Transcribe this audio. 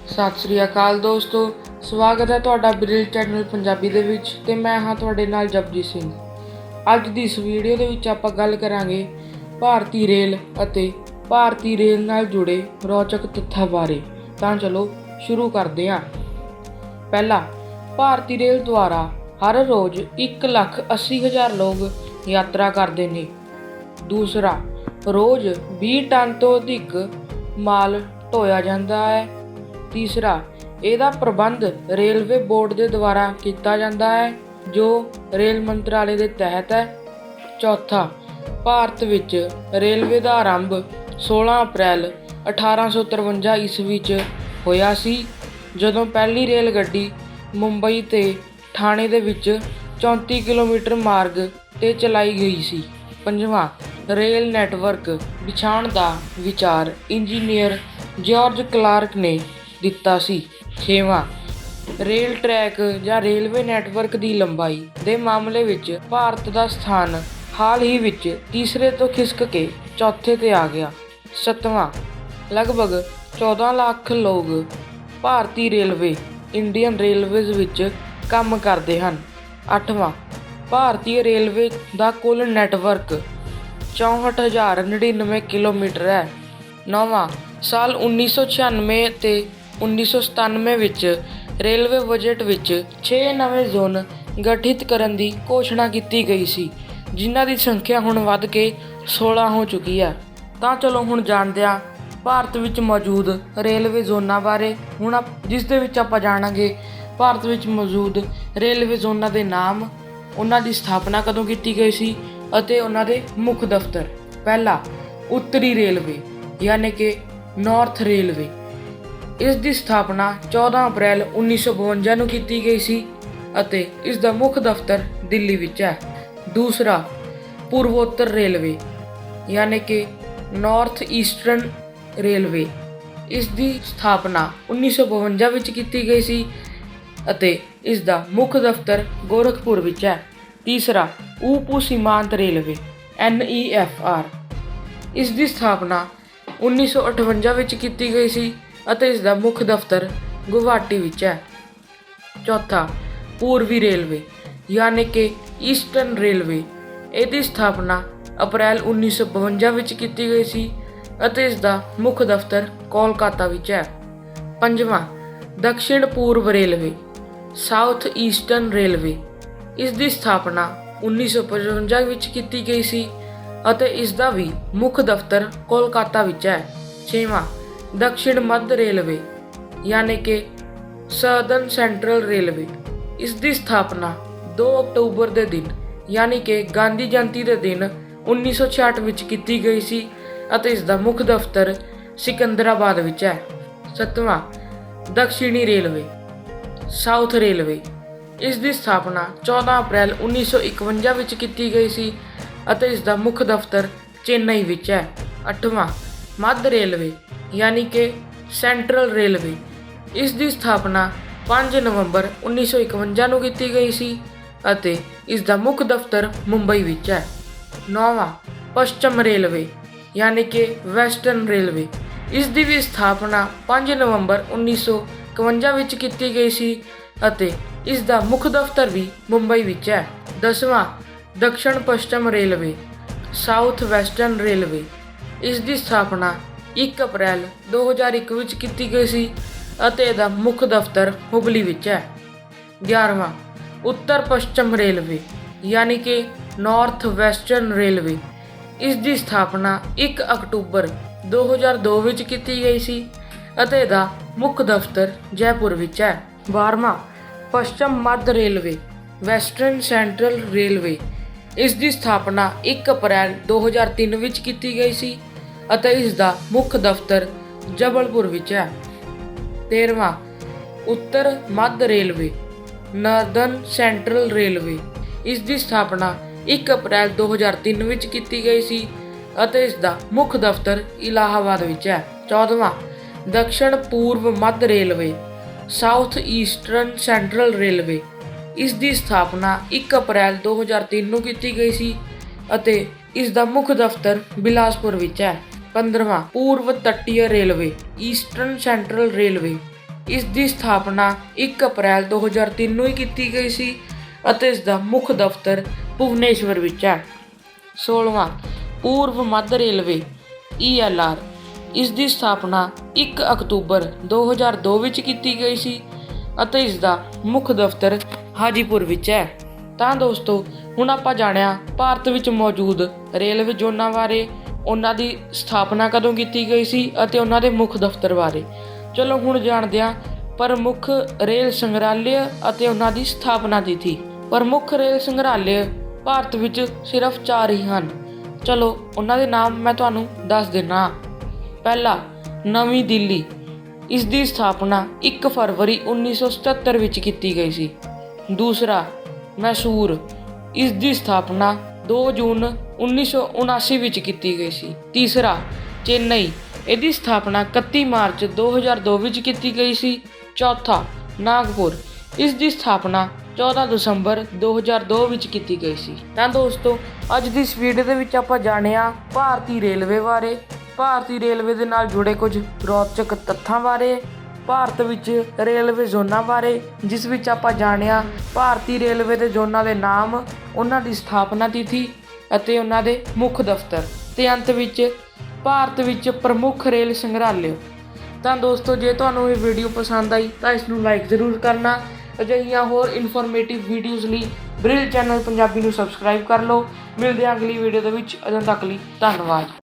ਸਤਿ ਸ੍ਰੀ ਅਕਾਲ ਦੋਸਤੋ, ਸਵਾਗਤ ਹੈ ਤੁਹਾਡਾ ਬ੍ਰਿਲ ਚੈਨਲ ਪੰਜਾਬੀ ਦੇ ਵਿੱਚ ਤੇ ਮੈਂ ਹਾਂ ਤੁਹਾਡੇ ਨਾਲ ਜਪਜੀਤ ਸਿੰਘ। ਅੱਜ ਦੀ ਇਸ ਵੀਡੀਓ ਦੇ ਵਿੱਚ ਆਪਾਂ ਗੱਲ ਕਰਾਂਗੇ ਭਾਰਤੀ ਰੇਲ ਅਤੇ ਭਾਰਤੀ ਰੇਲ ਨਾਲ ਜੁੜੇ ਰੌਚਕ ਤੱਥਾਂ ਬਾਰੇ। ਤਾਂ ਚਲੋ ਸ਼ੁਰੂ ਕਰਦੇ ਹਾਂ। ਪਹਿਲਾ, ਭਾਰਤੀ ਰੇਲ ਦੁਆਰਾ ਹਰ ਰੋਜ਼ 1,80,000 ਲੋਕ ਯਾਤਰਾ ਕਰਦੇ ਨੇ। ਦੂਸਰਾ, ਰੋਜ਼ 20 ਟਨ ਤੋਂ ਅਧਿਕ ਮਾਲ ਢੋਇਆ ਜਾਂਦਾ ਹੈ। ਤੀਸਰਾ, ਇਹਦਾ ਪ੍ਰਬੰਧ ਰੇਲਵੇ ਬੋਰਡ ਦੇ ਦੁਆਰਾ ਕੀਤਾ ਜਾਂਦਾ ਹੈ ਜੋ ਰੇਲ ਮੰਤਰਾਲੇ ਦੇ ਤਹਿਤ ਹੈ। ਚੌਥਾ, ਭਾਰਤ ਵਿੱਚ ਰੇਲਵੇ ਦਾ ਆਰੰਭ 16 ਅਪ੍ਰੈਲ 1853 ਈਸਵੀ 'ਚ ਹੋਇਆ ਸੀ, ਜਦੋਂ ਪਹਿਲੀ ਰੇਲ ਗੱਡੀ ਮੁੰਬਈ ਤੇ ਠਾਣੇ ਦੇ ਵਿੱਚ 34 ਕਿਲੋਮੀਟਰ ਮਾਰਗ 'ਤੇ ਚਲਾਈ ਗਈ ਸੀ। ਪੰਜਵਾਂ, ਰੇਲ ਨੈਟਵਰਕ ਵਿਛਾਉਣ ਦਾ ਵਿਚਾਰ ਇੰਜੀਨੀਅਰ ਜਾਰਜ ਕਲਾਰਕ ਨੇ ਦਿੱਤਾ ਸੀ। ਛੇਵਾਂ, ਰੇਲ ਟਰੈਕ ਜਾਂ ਰੇਲਵੇ ਨੈਟਵਰਕ ਦੀ ਲੰਬਾਈ ਦੇ ਮਾਮਲੇ ਵਿੱਚ ਭਾਰਤ ਦਾ ਸਥਾਨ ਹਾਲ ਹੀ ਵਿੱਚ ਤੀਸਰੇ ਤੋਂ ਖਿਸਕ ਕੇ ਚੌਥੇ 'ਤੇ ਆ ਗਿਆ। ਸੱਤਵਾਂ, ਲਗਭਗ 14 ਲੱਖ ਲੋਕ ਭਾਰਤੀ ਰੇਲਵੇ ਇੰਡੀਅਨ ਰੇਲਵੇਜ਼ ਵਿੱਚ ਕੰਮ ਕਰਦੇ ਹਨ। ਅੱਠਵਾਂ, ਭਾਰਤੀ ਰੇਲਵੇ ਦਾ ਕੁੱਲ ਨੈਟਵਰਕ 64,099 ਕਿਲੋਮੀਟਰ ਹੈ। ਨੌਵਾਂ, ਸਾਲ 1996 ਤੇ 1997 ਵਿੱਚ ਰੇਲਵੇ ਬਜਟ ਵਿੱਚ 6 ਨਵੇਂ ਜ਼ੋਨ ਗਠਿਤ ਕਰਨ ਦੀ ਘੋਸ਼ਣਾ ਕੀਤੀ ਗਈ ਸੀ, ਜਿਨ੍ਹਾਂ ਦੀ ਸੰਖਿਆ ਹੁਣ ਵੱਧ ਕੇ 16 ਹੋ ਚੁੱਕੀ ਹੈ। ਤਾਂ ਚਲੋ ਹੁਣ ਜਾਣਦੇ ਹਾਂ ਭਾਰਤ ਵਿੱਚ ਮੌਜੂਦ ਰੇਲਵੇ ਜ਼ੋਨਾਂ ਬਾਰੇ। ਹੁਣ ਜਿਸ ਦੇ ਵਿੱਚ ਆਪਾਂ ਜਾਣਾਂਗੇ ਭਾਰਤ ਵਿੱਚ ਮੌਜੂਦ ਰੇਲਵੇ ਜ਼ੋਨਾਂ ਦੇ ਨਾਮ, ਉਹਨਾਂ ਦੀ ਸਥਾਪਨਾ ਕਦੋਂ ਕੀਤੀ ਗਈ ਸੀ ਅਤੇ ਉਹਨਾਂ ਦੇ ਮੁੱਖ ਦਫ਼ਤਰ। ਪਹਿਲਾ, ਉੱਤਰੀ ਰੇਲਵੇ ਯਾਨੀ ਕਿ ਨਾਰਥ ਰੇਲਵੇ। ਇਸ ਦੀ ਸਥਾਪਨਾ 14 ਅਪ੍ਰੈਲ 1952 ਨੂੰ ਕੀਤੀ ਗਈ ਸੀ ਅਤੇ ਇਸ ਦਾ ਮੁੱਖ ਦਫ਼ਤਰ ਦਿੱਲੀ ਵਿੱਚ ਹੈ। ਦੂਸਰਾ, ਪੂਰਵੋਤਰ ਰੇਲਵੇ ਯਾਨੀ ਕਿ ਨਾਰਥ ਈਸਟਰਨ ਰੇਲਵੇ। ਇਸ ਦੀ ਸਥਾਪਨਾ 1952 ਵਿੱਚ ਕੀਤੀ ਗਈ ਸੀ ਅਤੇ ਇਸ ਦਾ ਮੁੱਖ ਦਫ਼ਤਰ ਗੋਰਖਪੁਰ ਵਿੱਚ ਹੈ। ਤੀਸਰਾ, ਉਪ ਸੀਮਾਂਤ ਰੇਲਵੇ NEFR। ਇਸ ਦੀ ਸਥਾਪਨਾ 1958 ਵਿੱਚ ਕੀਤੀ ਗਈ ਸੀ ਅਤੇ ਇਸ ਦਾ ਮੁੱਖ ਦਫ਼ਤਰ ਗੁਵਾਹਾਟੀ ਵਿੱਚ ਹੈ। ਚੌਥਾ, ਪੂਰਬੀ ਰੇਲਵੇ ਯਾਨੀ ਕਿ ਈਸਟਰਨ ਰੇਲਵੇ। ਇਹਦੀ ਸਥਾਪਨਾ ਅਪ੍ਰੈਲ 1952 ਵਿੱਚ ਕੀਤੀ ਗਈ ਸੀ ਅਤੇ ਇਸ ਦਾ ਮੁੱਖ ਦਫ਼ਤਰ ਕੋਲਕਾਤਾ ਵਿੱਚ ਹੈ। ਪੰਜਵਾਂ, ਦਕਸ਼ਿਣ ਪੂਰਬ ਰੇਲਵੇ ਸਾਊਥ ਈਸਟਰਨ ਰੇਲਵੇ। ਇਸ ਦੀ ਸਥਾਪਨਾ 1955 ਵਿੱਚ ਕੀਤੀ ਗਈ ਸੀ ਅਤੇ ਇਸ ਦਾ ਵੀ ਮੁੱਖ ਦਫ਼ਤਰ ਕੋਲਕਾਤਾ ਵਿੱਚ ਹੈ। ਛੇਵਾਂ, ਦਕਸ਼ਿਣ ਮੱਧ ਰੇਲਵੇ ਯਾਨੀ ਕਿ ਸਦਰਨ ਸੈਂਟਰਲ ਰੇਲਵੇ। ਇਸ ਦੀ ਸਥਾਪਨਾ 2 ਅਕਤੂਬਰ ਦੇ ਦਿਨ ਯਾਨੀ ਕਿ ਗਾਂਧੀ ਜਯੰਤੀ ਦੇ ਦਿਨ 1966 ਵਿੱਚ ਕੀਤੀ ਗਈ ਸੀ ਅਤੇ ਇਸ ਦਾ ਮੁੱਖ ਦਫ਼ਤਰ ਸਿਕੰਦਰਾਬਾਦ ਵਿੱਚ ਹੈ। ਸੱਤਵਾਂ, ਦਕਸ਼ਿਣੀ ਰੇਲਵੇ ਸਾਊਥ ਰੇਲਵੇ। ਇਸ ਦੀ ਸਥਾਪਨਾ 14 ਅਪ੍ਰੈਲ 1951 ਵਿੱਚ ਕੀਤੀ ਗਈ ਸੀ ਅਤੇ ਇਸ ਦਾ ਮੁੱਖ ਦਫ਼ਤਰ ਚੇਨਈ ਵਿੱਚ ਹੈ। ਅੱਠਵਾਂ, ਮੱਧ ਰੇਲਵੇ ਯਾਨੀ ਕਿ ਸੈਂਟਰਲ ਰੇਲਵੇ। ਇਸ ਦੀ ਸਥਾਪਨਾ 5 ਨਵੰਬਰ 1951 ਨੂੰ ਕੀਤੀ ਗਈ ਸੀ ਅਤੇ ਇਸ ਦਾ ਮੁੱਖ ਦਫ਼ਤਰ ਮੁੰਬਈ ਵਿੱਚ ਹੈ। ਨੌਵਾਂ, ਪੱਛਮ ਰੇਲਵੇ ਯਾਨੀ ਕਿ ਵੈਸਟਰਨ ਰੇਲਵੇ। ਇਸ ਦੀ ਵੀ ਸਥਾਪਨਾ 5 ਨਵੰਬਰ 1951 ਵਿੱਚ ਕੀਤੀ ਗਈ ਸੀ ਅਤੇ ਇਸ ਦਾ ਮੁੱਖ ਦਫ਼ਤਰ ਵੀ ਮੁੰਬਈ ਵਿੱਚ ਹੈ। ਦਸਵਾਂ, ਦਕਸ਼ਣ ਪੱਛਮ ਰੇਲਵੇ ਸਾਊਥ ਵੈਸਟਰਨ ਰੇਲਵੇ। ਇਸ ਦੀ ਸਥਾਪਨਾ 1 ਅਪ੍ਰੈਲ 2001 ਵਿੱਚ ਕੀਤੀ ਗਈ ਸੀ ਅਤੇ ਇਹਦਾ ਮੁੱਖ ਦਫ਼ਤਰ ਹੁਬਲੀ ਵਿੱਚ ਹੈ। 11ਵਾਂ, ਉੱਤਰ ਪੱਛਮ ਰੇਲਵੇ ਯਾਨੀ ਕਿ ਨਾਰਥ ਵੈਸਟਰਨ ਰੇਲਵੇ। ਇਸ ਦੀ ਸਥਾਪਨਾ 1 ਅਕਤੂਬਰ 2002 ਵਿੱਚ ਕੀਤੀ ਗਈ ਸੀ ਅਤੇ ਇਹਦਾ ਮੁੱਖ ਦਫ਼ਤਰ ਜੈਪੁਰ ਵਿੱਚ ਹੈ। 12ਵਾਂ, ਪੱਛਮ ਮੱਧ ਰੇਲਵੇ ਵੈਸਟਰਨ ਸੈਂਟਰਲ ਰੇਲਵੇ। ਇਸ ਦੀ ਸਥਾਪਨਾ 1 ਅਪ੍ਰੈਲ 2003 ਵਿੱਚ ਕੀਤੀ ਗਈ ਸੀ ਅਤੇ ਇਸ ਦਾ ਮੁੱਖ ਦਫ਼ਤਰ ਜਬਲਪੁਰ ਵਿੱਚ ਹੈ। 13ਵਾਂ, ਉੱਤਰ ਮੱਧ ਰੇਲਵੇ ਨਾਰਦਰਨ ਸੈਂਟਰਲ ਰੇਲਵੇ। ਇਸ ਦੀ ਸਥਾਪਨਾ 1 ਅਪ੍ਰੈਲ 2003 ਵਿੱਚ ਕੀਤੀ ਗਈ ਸੀ ਅਤੇ ਇਸ ਦਾ ਮੁੱਖ ਦਫ਼ਤਰ ਇਲਾਹਾਬਾਦ ਵਿੱਚ ਹੈ। 14ਵਾਂ, ਦਕਸ਼ਣ ਪੂਰਬ ਮੱਧ railway south eastern central railway. ਇਸ ਦੀ ਸਥਾਪਨਾ 1 ਅਪ੍ਰੈਲ 2003 ਨੂੰ ਕੀਤੀ ਗਈ ਸੀ ਅਤੇ ਇਸ ਦਾ ਮੁੱਖ ਦਫ਼ਤਰ ਬਿਲਾਸਪੁਰ ਵਿੱਚ ਹੈ। 15ਵਾਂ, ਪੂਰਬ ਤੱਟੀय ਰੇਲਵੇ ਈਸਟਰਨ ਸੈਂਟਰਲ ਰੇਲਵੇ। ਇਸ ਦੀ ਸਥਾਪਨਾ 1 ਅਪ੍ਰੈਲ 2003 ਨੂੰ ਹੀ ਕੀਤੀ ਗਈ ਸੀ ਅਤੇ ਇਸ ਦਾ ਮੁੱਖ ਦਫ਼ਤਰ ਭੁਵਨੇਸ਼ਵਰ ਵਿੱਚ ਹੈ। 16ਵਾਂ ਪੂਰਬ ਮੱਧ ਰੇਲਵੇ ELR, ਇਸ ਦੀ ਸਥਾਪਨਾ 1 ਅਕਤੂਬਰ 2002 ਵਿੱਚ ਕੀਤੀ ਗਈ ਸੀ ਅਤੇ ਇਸ ਦਾ ਮੁੱਖ ਦਫ਼ਤਰ ਹਾਜੀਪੁਰ ਵਿੱਚ ਹੈ। ਤਾਂ ਦੋਸਤੋ ਹੁਣ ਆਪਾਂ ਜਾਣਿਆ ਭਾਰਤ ਵਿੱਚ ਮੌਜੂਦ ਰੇਲਵੇ ਜ਼ੋਨਾਂ ਬਾਰੇ, ਉਹਨਾਂ ਦੀ ਸਥਾਪਨਾ ਕਦੋਂ ਕੀਤੀ ਗਈ ਸੀ ਅਤੇ ਉਹਨਾਂ ਦੇ ਮੁੱਖ ਦਫ਼ਤਰ ਬਾਰੇ। ਚਲੋ ਹੁਣ ਜਾਣਦੇ ਹਾਂ ਪ੍ਰਮੁੱਖ ਰੇਲ ਸੰਗ੍ਰਹਾਲय ਅਤੇ ਉਹਨਾਂ ਦੀ ਸਥਾਪਨਾ ਤਿਥੀ। ਪ੍ਰਮੁੱਖ ਰੇਲ ਸੰਗ੍ਰਹਾਲय ਭਾਰਤ ਵਿੱਚ ਸਿਰਫ 4 ਹੀ ਹਨ। ਚਲੋ ਉਹਨਾਂ ਦੇ ਨਾਮ ਮੈਂ ਤੁਹਾਨੂੰ ਦੱਸ ਦਿੰਦਾ। ਪਹਿਲਾ ਨਵੀਂ ਦਿੱਲੀ, ਇਸ ਦੀ ਸਥਾਪਨਾ 1 ਫਰਵਰੀ 1977 ਵਿੱਚ ਕੀਤੀ ਗਈ ਸੀ। ਦੂਸਰਾ ਮੈਸੂਰ, ਇਸ ਦੀ ਸਥਾਪਨਾ 2 ਜੂਨ 1979 ਵਿੱਚ ਕੀਤੀ ਗਈ ਸੀ। ਤੀਸਰਾ ਚੇਨਈ, ਇਹਦੀ ਸਥਾਪਨਾ 31 ਮਾਰਚ 2002 ਵਿੱਚ ਕੀਤੀ ਗਈ ਸੀ। ਚੌਥਾ ਨਾਗਪੁਰ, ਇਸ ਦੀ ਸਥਾਪਨਾ 14 ਦਸੰਬਰ 2002 ਵਿੱਚ ਕੀਤੀ ਗਈ ਸੀ। ਤਾਂ ਦੋਸਤੋ ਅੱਜ ਦੀ ਇਸ ਵੀਡੀਓ ਦੇ ਵਿੱਚ ਆਪਾਂ ਜਾਣਿਆ ਭਾਰਤੀ ਰੇਲਵੇ ਬਾਰੇ, ਭਾਰਤੀ ਰੇਲਵੇ ਦੇ ਨਾਲ ਜੁੜੇ ਕੁਝ ਰੌਚਕ ਤੱਥਾਂ ਬਾਰੇ, ਭਾਰਤ ਵਿੱਚ ਰੇਲਵੇ ਜ਼ੋਨਾਂ ਬਾਰੇ, ਜਿਸ ਵਿੱਚ ਆਪਾਂ ਜਾਣਿਆ ਭਾਰਤੀ ਰੇਲਵੇ ਦੇ ਜ਼ੋਨਾਂ ਦੇ ਨਾਮ, ਉਹਨਾਂ ਦੀ ਸਥਾਪਨਾ ਤਿਥੀ ਅਤੇ ਉਹਨਾਂ ਦੇ ਮੁੱਖ ਦਫ਼ਤਰ, ਤੇ ਅੰਤ ਵਿੱਚ ਭਾਰਤ ਵਿੱਚ ਪ੍ਰਮੁੱਖ ਰੇਲ ਸੰਗ੍ਰਹਾਲय। ਤਾਂ ਦੋਸਤੋ ਜੇ ਤੁਹਾਨੂੰ ਇਹ ਵੀਡੀਓ ਪਸੰਦ ਆਈ ਤਾਂ ਇਸ ਨੂੰ ਲਾਈਕ ਜ਼ਰੂਰ ਕਰਨਾ। ਅਜਿਹੀਆਂ ਹੋਰ ਇਨਫੋਰਮੇਟਿਵ ਵੀਡੀਓਜ਼ ਲਈ ਬ੍ਰਿਲ ਚੈਨਲ ਪੰਜਾਬੀ ਨੂੰ ਸਬਸਕ੍ਰਾਈਬ ਕਰ ਲਓ। ਮਿਲਦੇ ਹਾਂ ਅਗਲੀ ਵੀਡੀਓ ਦੇ ਵਿੱਚ, ਉਦੋਂ ਤੱਕ ਲਈ ਧੰਨਵਾਦ।